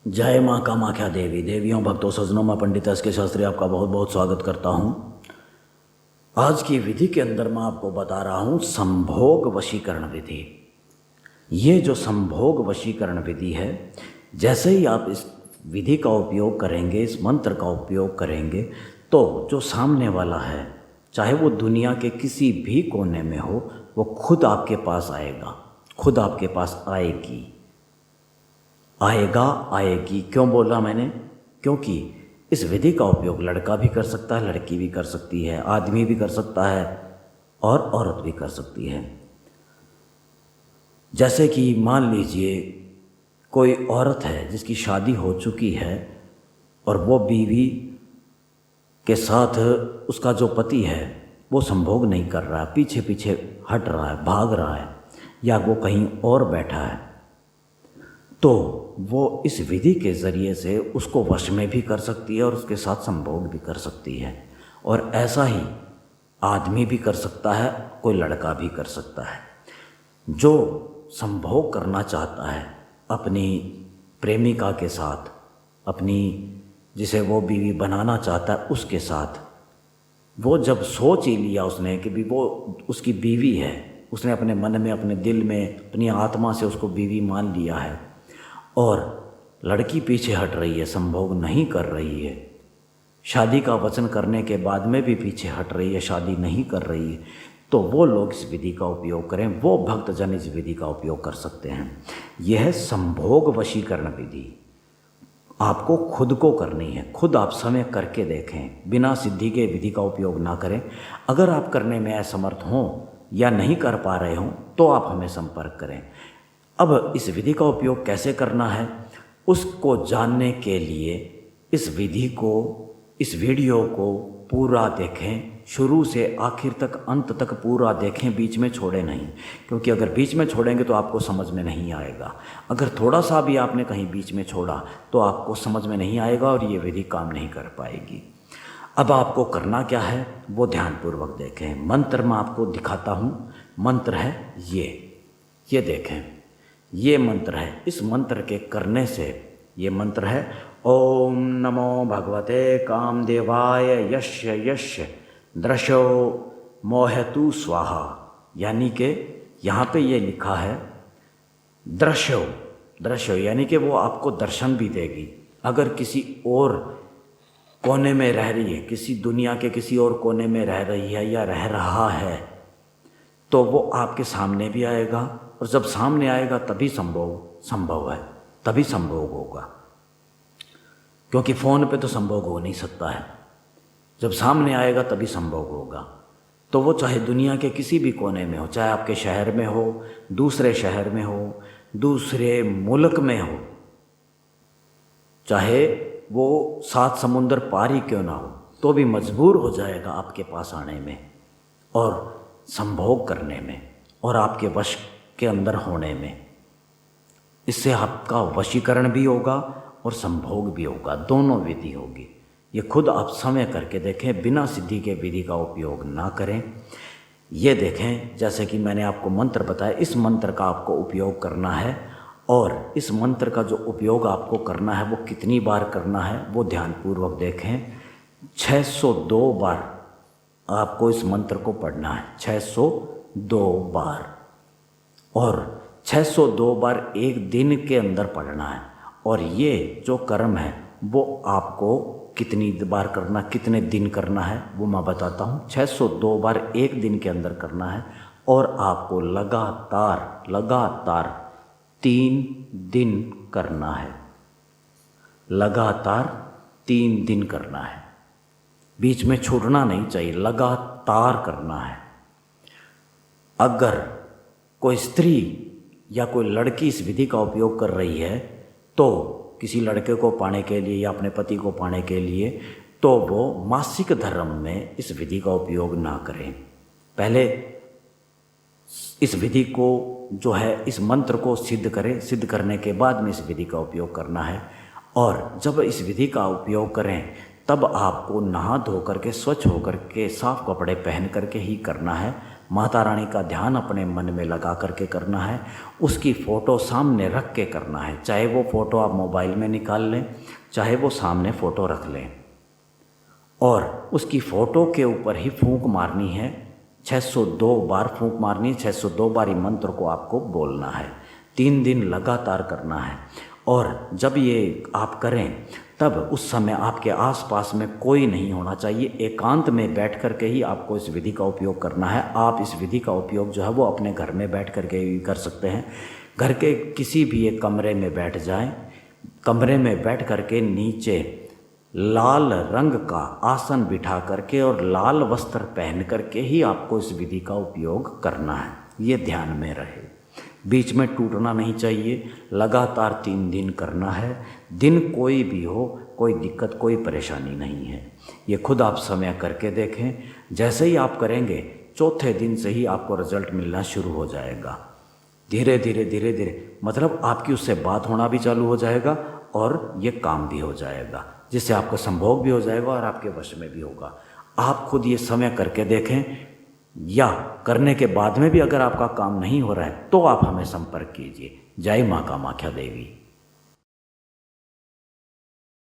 जय माँ कामाख्या देवी। देवियों, भक्तों, सज्जनों, मैं पंडित एस के शास्त्री आपका बहुत बहुत स्वागत करता हूँ। आज की विधि के अंदर मैं आपको बता रहा हूँ संभोग वशीकरण विधि। ये जो संभोग वशीकरण विधि है, जैसे ही आप इस विधि का उपयोग करेंगे, इस मंत्र का उपयोग करेंगे, तो जो सामने वाला है, चाहे वो दुनिया के किसी भी कोने में हो, वो खुद आपके पास आएगा, खुद आपके पास आएगी। आएगी क्यों बोला मैंने? क्योंकि इस विधि का उपयोग लड़का भी कर सकता है, लड़की भी कर सकती है, आदमी भी कर सकता है और औरत भी कर सकती है। जैसे कि मान लीजिए कोई औरत है जिसकी शादी हो चुकी है और वो बीवी के साथ उसका जो पति है वो संभोग नहीं कर रहा है, पीछे पीछे हट रहा है, भाग रहा है, या वो कहीं और बैठा है, तो वो इस विधि के ज़रिए से उसको वश में भी कर सकती है और उसके साथ संभोग भी कर सकती है। और ऐसा ही आदमी भी कर सकता है, कोई लड़का भी कर सकता है। जो संभोग करना चाहता है अपनी प्रेमिका के साथ, अपनी जिसे वो बीवी बनाना चाहता है उसके साथ, वो जब सोच ही लिया उसने कि भी वो उसकी बीवी है, उसने अपने मन में, अपने दिल में, अपनी आत्मा से उसको बीवी मान लिया है, और लड़की पीछे हट रही है, संभोग नहीं कर रही है, शादी का वचन करने के बाद में भी पीछे हट रही है, शादी नहीं कर रही है, तो वो लोग इस विधि का उपयोग करें, वो भक्तजन इस विधि का उपयोग कर सकते हैं। यह है संभोग वशीकरण विधि। आपको खुद को करनी है, खुद आप समय करके देखें, बिना सिद्धि के विधि का उपयोग ना करें। अगर आप करने में असमर्थ हों या नहीं कर पा रहे हों तो आप हमें संपर्क करें। अब इस विधि का उपयोग कैसे करना है उसको जानने के लिए इस विधि को, इस वीडियो को पूरा देखें, शुरू से आखिर तक, अंत तक पूरा देखें, बीच में छोड़े नहीं। क्योंकि अगर बीच में छोड़ेंगे तो आपको समझ में नहीं आएगा। अगर थोड़ा सा भी आपने कहीं बीच में छोड़ा तो आपको समझ में नहीं आएगा और ये विधि काम नहीं कर पाएगी। अब आपको करना क्या है वो ध्यानपूर्वक देखें। मंत्र मैं आपको दिखाता हूँ। मंत्र है ये देखें, ये मंत्र है। इस मंत्र के करने से, ये मंत्र है ओम नमो भगवते कामदेवाय यस्य यस्य दृशो मोहतु स्वाहा। यानी कि यहाँ पे ये लिखा है दृश्यो, यानी कि वो आपको दर्शन भी देगी। अगर किसी और कोने में रह रही है, किसी दुनिया के किसी और कोने में रह रही है या रह रहा है, तो वो आपके सामने भी आएगा, और जब सामने आएगा तभी संभव है, तभी संभोग होगा। क्योंकि फ़ोन पे तो संभोग हो नहीं सकता है, जब सामने आएगा तभी संभोग होगा। तो वो चाहे दुनिया के किसी भी कोने में हो, चाहे आपके शहर में हो, दूसरे शहर में हो, दूसरे मुल्क में हो, चाहे वो 7 समुंदर पार ही क्यों ना हो, तो भी मजबूर हो जाएगा आपके पास आने में और संभोग करने में और आपके वश के अंदर होने में। इससे आपका वशीकरण भी होगा और संभोग भी होगा, दोनों विधि होगी। ये खुद आप समय करके देखें, बिना सिद्धि के विधि का उपयोग ना करें। ये देखें, जैसे कि मैंने आपको मंत्र बताया, इस मंत्र का आपको उपयोग करना है, और इस मंत्र का जो उपयोग आपको करना है वो कितनी बार करना है वो ध्यानपूर्वक देखें। 602 बार आपको इस मंत्र को पढ़ना है, 602 बार, और 602 बार एक दिन के अंदर पढ़ना है। और ये जो कर्म है वो आपको कितनी बार करना, कितने दिन करना है वो मैं बताता हूँ। 602 बार एक दिन के अंदर करना है, और आपको लगातार 3 दिन करना है, लगातार 3 दिन करना है, बीच में छूटना नहीं चाहिए, लगातार करना है। अगर कोई स्त्री या कोई लड़की इस विधि का उपयोग कर रही है, तो किसी लड़के को पाने के लिए या अपने पति को पाने के लिए, तो वो मासिक धर्म में इस विधि का उपयोग ना करें। पहले इस विधि को जो है, इस मंत्र को सिद्ध करें, सिद्ध करने के बाद में इस विधि का उपयोग करना है। और जब इस विधि का उपयोग करें तब आपको नहा धो करके, स्वच्छ होकर के, साफ कपड़े पहन करके ही करना है। माता रानी का ध्यान अपने मन में लगा करके करना है। उसकी फ़ोटो सामने रख के करना है, चाहे वो फ़ोटो आप मोबाइल में निकाल लें, चाहे वो सामने फ़ोटो रख लें, और उसकी फ़ोटो के ऊपर ही फूंक मारनी है। 602 बार फूंक मारनी है, 602 बार ये मंत्र को आपको बोलना है। 3 दिन लगातार करना है। और जब ये आप करें तब उस समय आपके आसपास में कोई नहीं होना चाहिए, एकांत में बैठ कर के ही आपको इस विधि का उपयोग करना है। आप इस विधि का उपयोग जो है वो अपने घर में बैठ कर के भी कर सकते हैं। घर के किसी भी एक कमरे में बैठ जाएं, कमरे में बैठ कर के नीचे लाल रंग का आसन बिठा करके और लाल वस्त्र पहन करके ही आपको इस विधि का उपयोग करना है। ये ध्यान में रहे, बीच में टूटना नहीं चाहिए। लगातार 3 दिन करना है। दिन कोई भी हो, कोई दिक्कत कोई परेशानी नहीं है। ये खुद आप समय करके देखें। जैसे ही आप करेंगे चौथे दिन से ही आपको रिजल्ट मिलना शुरू हो जाएगा। धीरे धीरे धीरे धीरे मतलब आपकी उससे बात होना भी चालू हो जाएगा और ये काम भी हो जाएगा, जिससे आपको संभोग भी हो जाएगा और आपके वश में भी होगा। आप खुद ये समय करके देखें, या करने के बाद में भी अगर आपका काम नहीं हो रहा है तो आप हमें संपर्क कीजिए। जय माँ कामाख्या देवी।